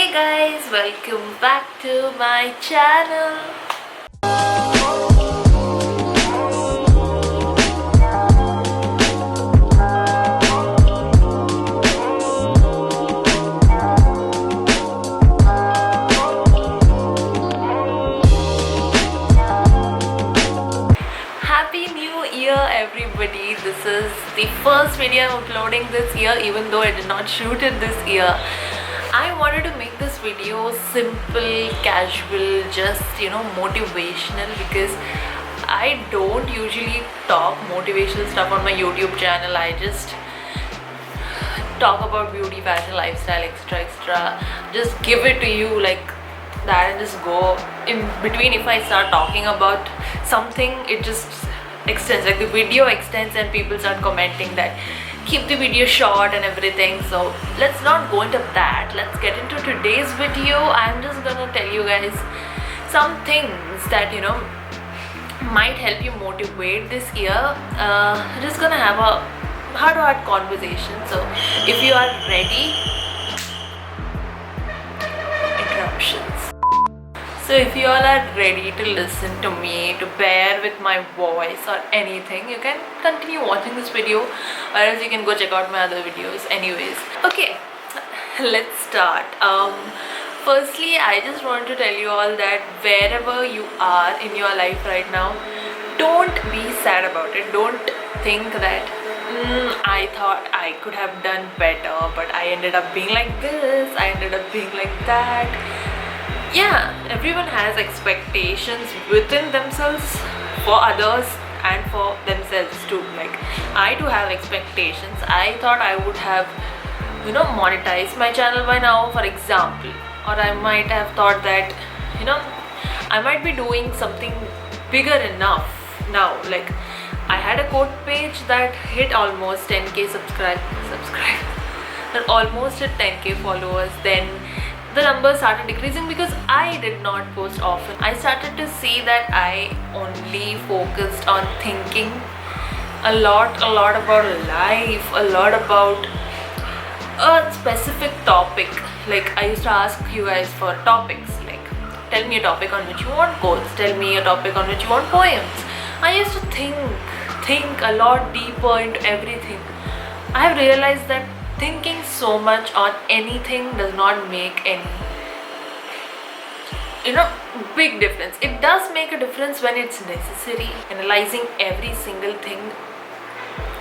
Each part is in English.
Hey guys, welcome back to my channel. Happy New Year everybody. This is the first video I'm uploading this year, even though I did not shoot it this year. I wanted to make this video simple, casual, just motivational, because I don't usually talk motivational stuff on my YouTube channel. I just talk about beauty, fashion, lifestyle, extra. Just give it to you like that and just go. In between, if I start talking about something, it just extends, like the video extends and people start commenting that keep the video short and everything. So let's not go into that. Let's get into today's video. I'm just gonna tell you guys some things that might help you motivate this year. Just gonna have a heart-to-heart conversation. So if you are ready, interruptions. So if you all are ready to listen to me, to bear with my voice or anything, you can continue watching this video, or else you can go check out my other videos anyways. Okay, let's start. Firstly, I just want to tell you all that wherever you are in your life right now, don't be sad about it. Don't think that I thought I could have done better, but I ended up being like this, I ended up being like that. Yeah, everyone has expectations within themselves, for others and for themselves too. Like, I do have expectations. I thought I would have monetized my channel by now, for example, or I might have thought that I might be doing something bigger enough now. Like, I had a quote page that hit almost 10k subscribers, that almost hit 10k followers. Then the numbers started decreasing because I did not post often. I started to see that I only focused on thinking a lot about life, a lot about a specific topic. Like, I used to ask you guys for topics, like tell me a topic on which you want quotes, tell me a topic on which you want poems. I used to think a lot deeper into everything. I have realized that thinking so much on anything does not make any big difference. It does make a difference when it's necessary. Analyzing every single thing,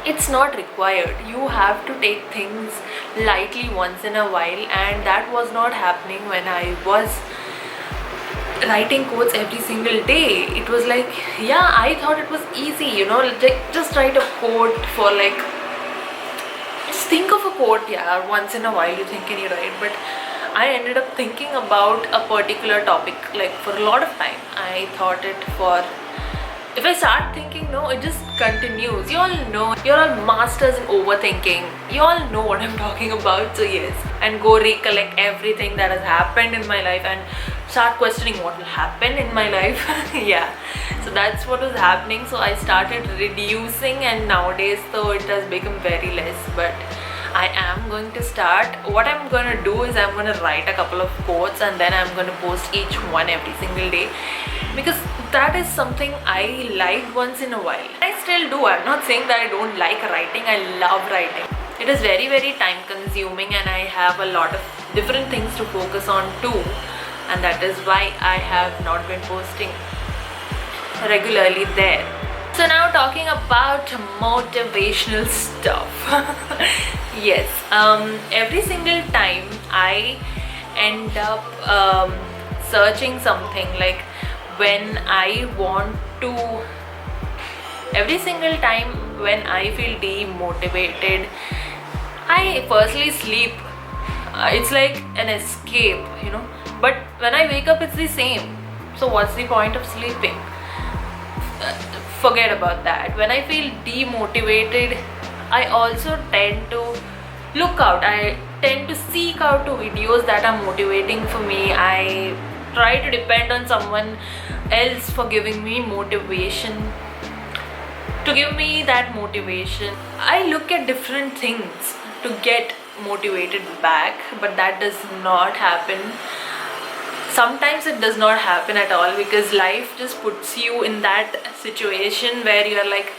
it's not required. You have to take things lightly once in a while, and that was not happening when I was writing quotes every single day. It was like, yeah, I thought it was easy, like just write a quote for like, just think of a quote, yeah, once in a while you think and you write. But I ended up thinking about a particular topic like for a lot of time. I thought it for, if I start thinking, no, it just continues. You all know, you're all masters in overthinking. You all know what I'm talking about. So yes, and go recollect everything that has happened in my life and start questioning what will happen in my life. Yeah, so that's what was happening. So I started reducing, and nowadays though it has become very less. But I am going to start, what I'm going to do is I'm going to write a couple of quotes and then I'm going to post each one every single day, because that is something I like once in a while. I still do. I'm not saying that I don't like writing. I love writing. It is very time consuming, and I have a lot of different things to focus on too, and that is why I have not been posting regularly there. So now talking about motivational stuff. Yes, every single time I end up searching something, like when I want to, every single time when I feel demotivated, I firstly sleep. It's like an escape, but when I wake up it's the same. So what's the point of sleeping? Forget about that. When I feel demotivated, I also tend to look out. I tend to seek out to videos that are motivating for me. I try to depend on someone else for giving me motivation, to give me that motivation. I look at different things to get motivated back, but that does not happen. Sometimes it does not happen at all, because life just puts you in that situation where you're like,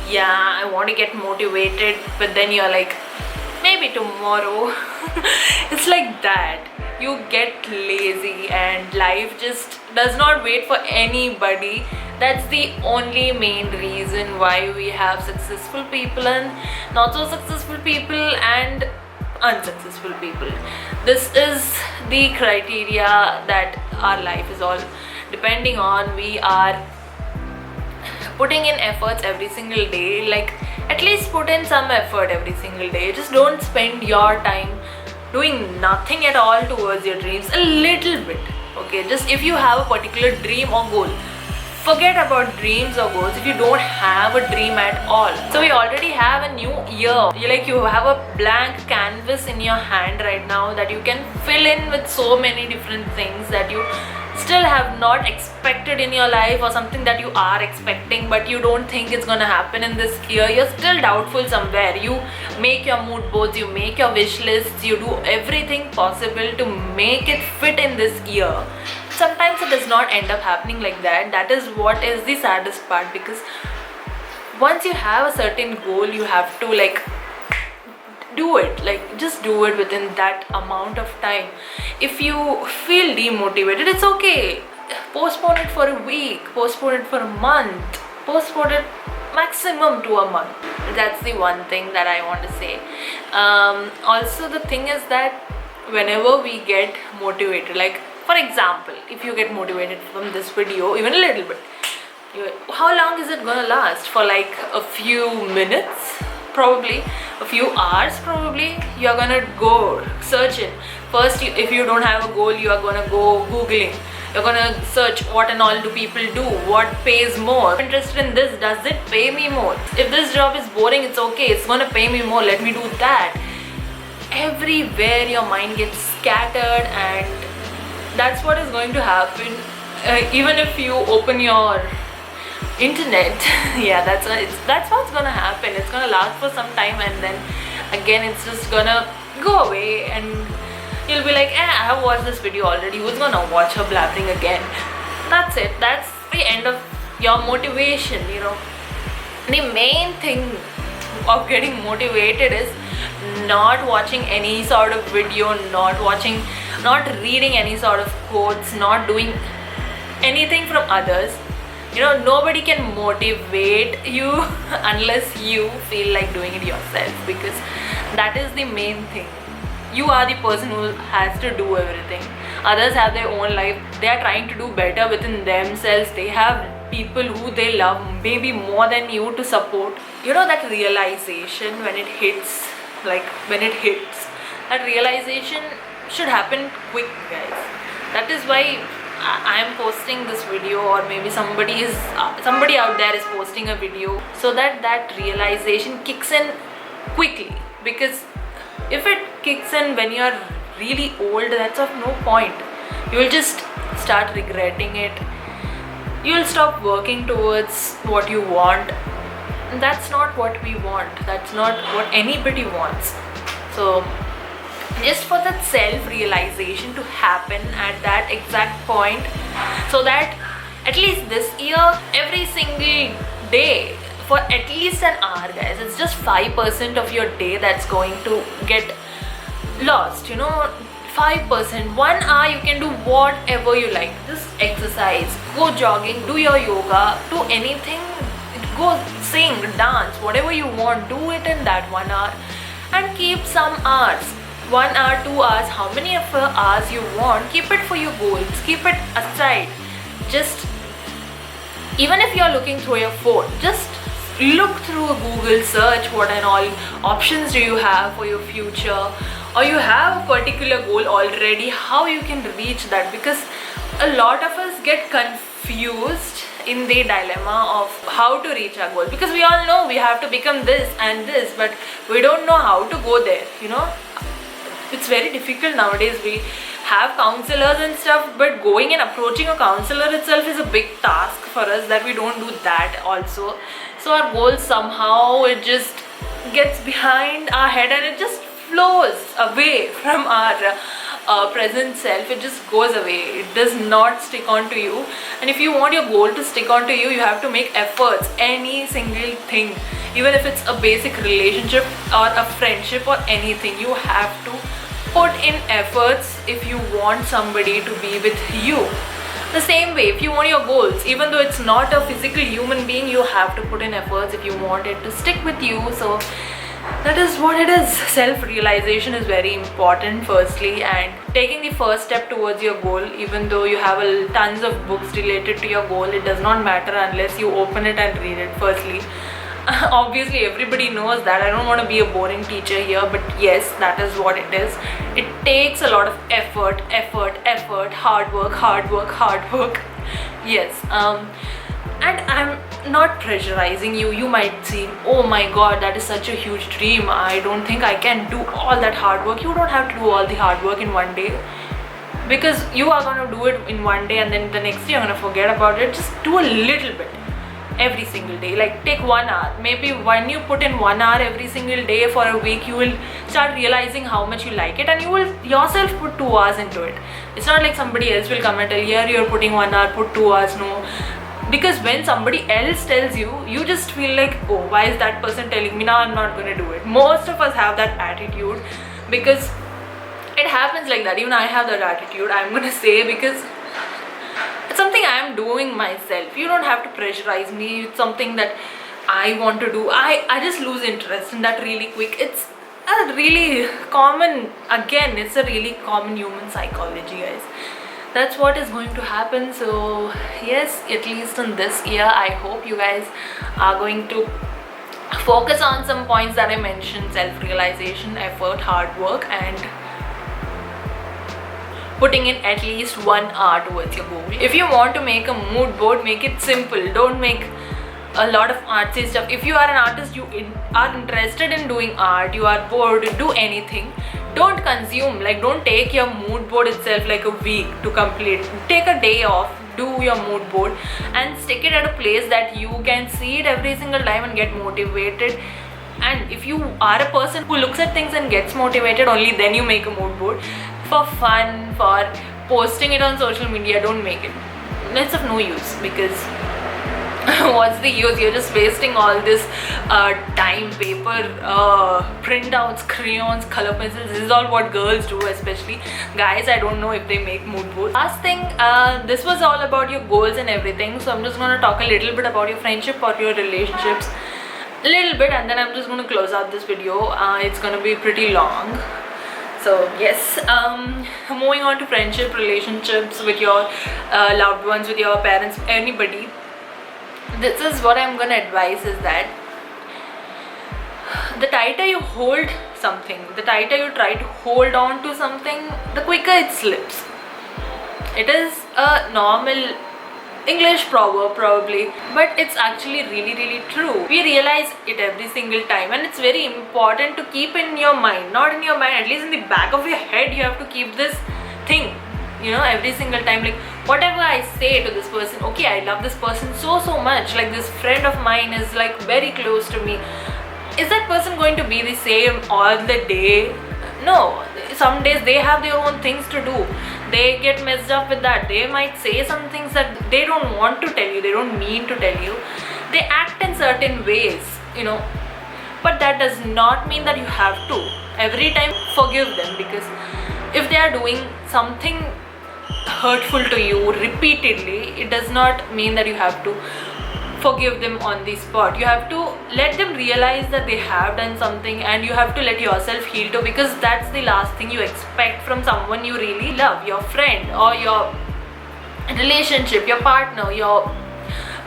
yeah, I want to get motivated, but then you're like, maybe tomorrow. It's like that. You get lazy and life just does not wait for anybody. That's the only main reason why we have successful people and not so successful people and unsuccessful people. This is the criteria that our life is all depending on. We are putting in efforts every single day. Like, at least put in some effort every single day. Just don't spend your time doing nothing at all towards your dreams. A little bit, okay? Just if you have a particular dream or goal, forget about dreams or goals if you don't have a dream at all. So we already have a new year. You have a blank canvas in your hand right now that you can fill in with so many different things that you still have not expected in your life, or something that you are expecting but you don't think it's gonna happen in this year. You're still doubtful somewhere. You make your mood boards, you make your wish lists, you do everything possible to make it fit in this year. Sometimes it does not end up happening like that. That is what is the saddest part, because once you have a certain goal, you have to do it. Just do it within that amount of time. If you feel demotivated, it's okay. Postpone it for a week, postpone it for a month, postpone it maximum to a month. That's the one thing that I want to say. Also, the thing is that whenever we get motivated, for example, if you get motivated from this video even a little bit, how long is it gonna last? For a few minutes, probably a few hours, probably. You're gonna go search it first. If you don't have a goal, you are gonna go googling. You're gonna search what and all do people do, what pays more. I'm interested in this, does it pay me more? If this job is boring, it's okay, it's gonna pay me more, let me do that. Everywhere your mind gets scattered, and that's what is going to happen. Even if you open your internet, yeah, that's what's gonna happen. It's gonna last for some time, and then again it's just gonna go away, and you'll be like, I have watched this video already, who's gonna watch her blabbering again? That's it. That's the end of your motivation. The main thing of getting motivated is not watching any sort of video, not reading any sort of quotes, not doing anything from others. Nobody can motivate you unless you feel like doing it yourself, because that is the main thing. You are the person who has to do everything. Others have their own life. They are trying to do better within themselves. They have people who they love maybe more than you to support. That realization when it hits, that realization should happen quick, guys. That is why I am posting this video, or maybe somebody out there is posting a video, so that realization kicks in quickly. Because if it kicks in when you are really old, that's of no point. You will just start regretting it. You will stop working towards what you want. That's not what we want. That's not what anybody wants. So just for that self-realization to happen at that exact point, so that at least this year, every single day, for at least an hour, guys, it's just 5% of your day that's going to get lost. 5%. 1 hour you can do whatever you like. Just exercise, go jogging, do your yoga, do anything, go sing, dance, whatever you want, do it in that 1 hour, and keep some hours. 1 hour, 2 hours, how many of the hours you want, keep it for your goals, keep it aside. Just, even if you're looking through your phone, just look through a Google search, what and all options do you have for your future, or you have a particular goal already, how you can reach that. Because a lot of us get confused in the dilemma of how to reach our goal, because we all know we have to become this and this, but we don't know how to go there. It's very difficult nowadays. We have counselors and stuff, but going and approaching a counselor itself is a big task for us, that we don't do that also. So our goal somehow, it just gets behind our head, and it just flows away from our present self. It just goes away. It does not stick on to you. And if you want your goal to stick on to you, you have to make efforts. Any single thing, even if it's a basic relationship or a friendship or anything, you have to put in efforts if you want somebody to be with you. The same way, if you want your goals, even though it's not a physical human being, you have to put in efforts if you want it to stick with you. So that is what it is. Self-realization is very important firstly, and taking the first step towards your goal, even though you have tons of books related to your goal, it does not matter unless you open it and read it firstly. Obviously everybody knows that. I don't want to be a boring teacher here, but yes, that is what it is. It takes a lot of effort, hard work. Yes. And I'm not pressurizing you. You might see, oh my god, that is such a huge dream, I don't think I can do all that hard work. You don't have to do all the hard work in one day, because you are going to do it in one day and then the next day you're going to forget about it. Just do a little bit every single day. Like take 1 hour. Maybe when you put in 1 hour every single day for a week, you will start realizing how much you like it, and you will yourself put 2 hours into it. It's not like somebody else will come and tell you, here you're putting 1 hour, put 2 hours. No, because when somebody else tells you, you just feel like, oh, why is that person telling me? Now I'm not going to do it. Most of us have that attitude, because it happens like that. Even I have that attitude, I'm going to say, because it's something I am doing myself. You don't have to pressurize me. It's something that I want to do. I just lose interest in that really quick. It's a really common, again, it's a really common human psychology, guys. That's what is going to happen. So yes, at least in this year, I hope you guys are going to focus on some points that I mentioned: self-realization, effort, hard work, and putting in at least 1 hour towards your goal. If you want to make a mood board, make it simple. Don't make a lot of artsy stuff. If you are an artist, you are interested in doing art, you are bored, do anything. Don't consume, like don't take your mood board itself like a week to complete. Take a day off, do your mood board and stick it at a place that you can see it every single time and get motivated. And if you are a person who looks at things and gets motivated, only then you make a mood board. For fun, for posting it on social media, don't make it. It's of no use, because what's the use? You're just wasting all this time, paper, printouts, crayons, color pencils. This is all what girls do, especially guys. I don't know if they make mood boards. Last thing, this was all about your goals and everything, so I'm just going to talk a little bit about your friendship or your relationships, a little bit, and then I'm just going to close out this video. It's going to be pretty long. So yes, moving on to friendship, relationships with your loved ones, with your parents, anybody. This is what I'm going to advise, is that the tighter you hold something, the tighter you try to hold on to something, the quicker it slips. It is a normal English proverb probably, but it's actually really true. We realize it every single time, and it's very important to keep in your mind, not in your mind, at least in the back of your head. You have to keep this thing, you know, every single time. Like whatever I say to this person, okay, I love this person so much, like this friend of mine is like very close to me. Is that person going to be the same all the day? No, some days they have their own things to do. They get messed up with that. They might say some things that they don't want to tell you, they don't mean to tell you. They act in certain ways, you know, but that does not mean that you have to every time forgive them, because if they are doing something hurtful to you repeatedly, it does not mean that you have to forgive them on the spot. You have to let them realize that they have done something, and you have to let yourself heal too, because that's the last thing you expect from someone you really love, your friend or your relationship, your partner, your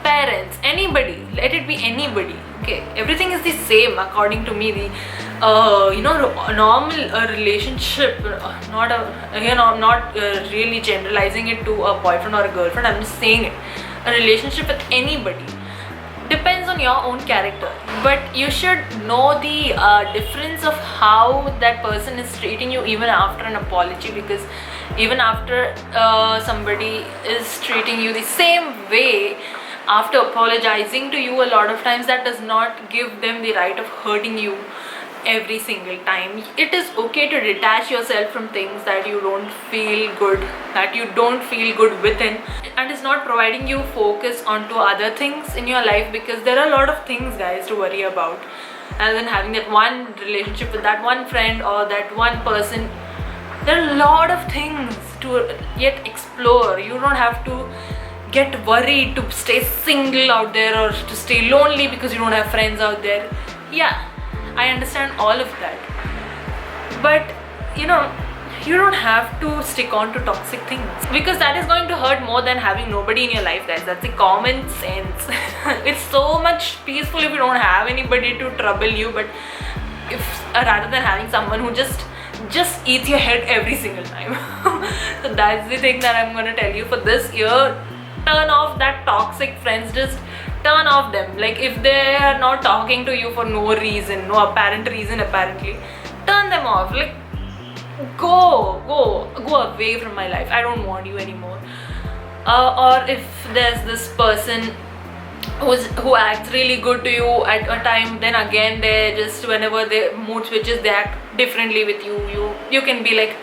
parents, anybody. Let it be anybody. Okay, everything is the same according to me. The normal relationship, not really generalizing it to a boyfriend or a girlfriend, I'm just saying it, a relationship with anybody depends on your own character, but you should know the difference of how that person is treating you even after an apology, because even after somebody is treating you the same way after apologizing to you, a lot of times that does not give them the right of hurting you every single time. It is okay to detach yourself from things that you don't feel good, within, and is not providing you focus onto other things in your life, because there are a lot of things, guys, to worry about, and then having that one relationship with that one friend or that one person. There are a lot of things to yet explore. You don't have to get worried to stay single out there or to stay lonely because you don't have friends out there. Yeah, I understand all of that, but you don't have to stick on to toxic things, because that is going to hurt more than having nobody in your life, guys. That's the common sense. It's so much peaceful if you don't have anybody to trouble you, but if rather than having someone who just eats your head every single time. So that's the thing that I'm gonna tell you for this year. Turn off that toxic friends. Just turn off them. Like, if they are not talking to you for no reason, no apparent reason apparently, turn them off. Like, go away from my life. I don't want you anymore. Or if there's this person who acts really good to you at a time, then again they just, whenever their mood switches, they act differently with you. You can be like,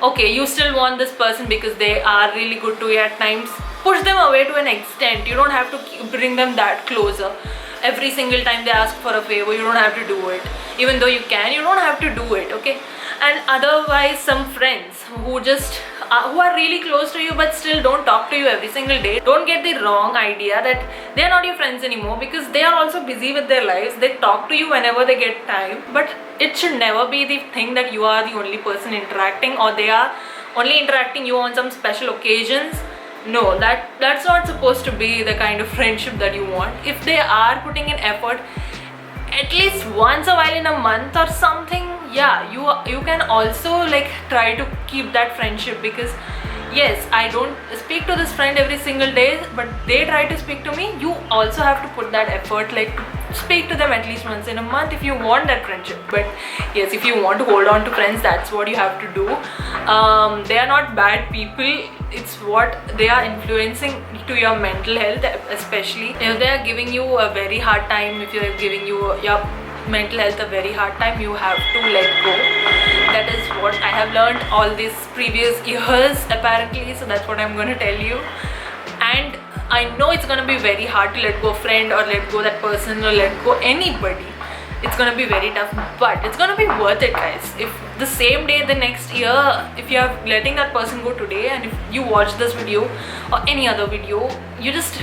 okay, you still want this person because they are really good to you at times. Push them away to an extent. You don't have to bring them that closer. Every single time they ask for a favor, you don't have to do it. Even though you can, you don't have to do it, okay? And otherwise, some friends who are really close to you but still don't talk to you every single day, don't get the wrong idea that they're not your friends anymore, because they are also busy with their lives. They talk to you whenever they get time, but it should never be the thing that you are the only person interacting, or they are only interacting you on some special occasions. No, that's not supposed to be the kind of friendship that you want. If they are putting in effort at least once a while in a month or something, yeah, you can also like try to keep that friendship, because yes, I don't speak to this friend every single day, but they try to speak to me. You also have to put that effort, like to speak to them at least once in a month if you want that friendship. But yes, if you want to hold on to friends, that's what you have to do. They are not bad people. It's what they are influencing to your mental health, especially if they are giving you a very hard time. If you're giving your mental health a very hard time, you have to let go. That is what I have learned all these previous years apparently, so that's what I'm going to tell you. And I know it's going to be very hard to let go a friend, or let go that person, or let go anybody. It's going to be very tough, but it's going to be worth it, guys. If the same day the next year, if you are letting that person go today, and if you watch this video or any other video, you just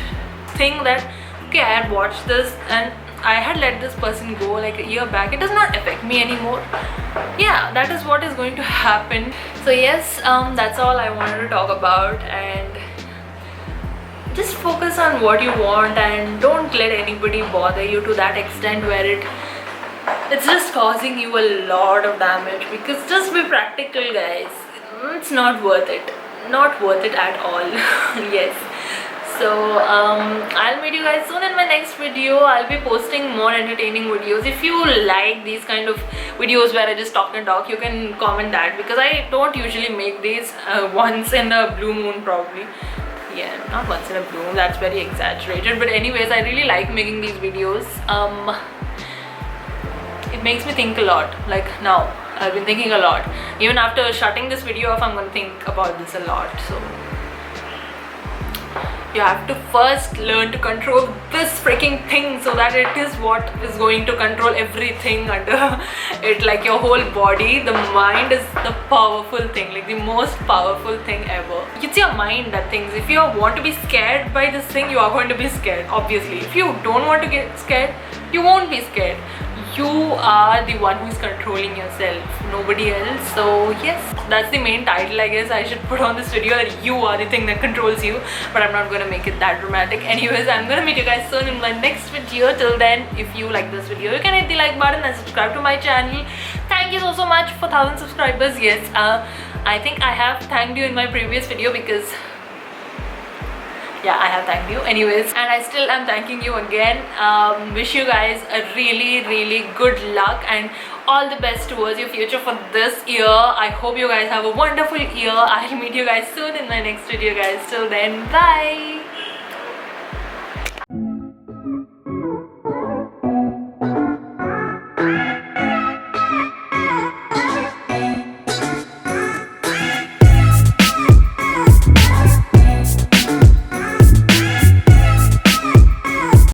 think that, okay, I had watched this and I had let this person go like a year back, it does not affect me anymore. Yeah, that is what is going to happen. So yes, that's all I wanted to talk about, and just focus on what you want and don't let anybody bother you to that extent where it's just causing you a lot of damage. Because just be practical, guys. It's not worth it at all. Yes. So I'll meet you guys soon in my next video. I'll be posting more entertaining videos. If you like these kind of videos where I just talk and talk, you can comment that, because I don't usually make these once in a blue moon probably. Yeah, not once in a blue moon, that's very exaggerated, but anyways, I really like making these videos. It makes me think a lot. Like now, I've been thinking a lot. Even after shutting this video off, I'm gonna think about this a lot. So you have to first learn to control this freaking thing, so that it is what is going to control everything under it, like your whole body. The mind is the powerful thing, like the most powerful thing ever. It's your mind that thinks. If you want to be scared by this thing, you are going to be scared, obviously. If you don't want to get scared, you won't be scared. You are the one who is controlling yourself, nobody else. So yes, that's the main title I guess I should put on this video, that you are the thing that controls you. But I'm not gonna make it that dramatic. Anyways, I'm gonna meet you guys soon in my next video. Till then, if you like this video, you can hit the like button and subscribe to my channel. Thank you so much for 1000 subscribers. Yes, I think I have thanked you in my previous video, because yeah, I have thanked you anyways, and I still am thanking you again. Wish you guys a really good luck and all the best towards your future for this year. I hope you guys have a wonderful year. I'll meet you guys soon in my next video, guys. Till then, bye.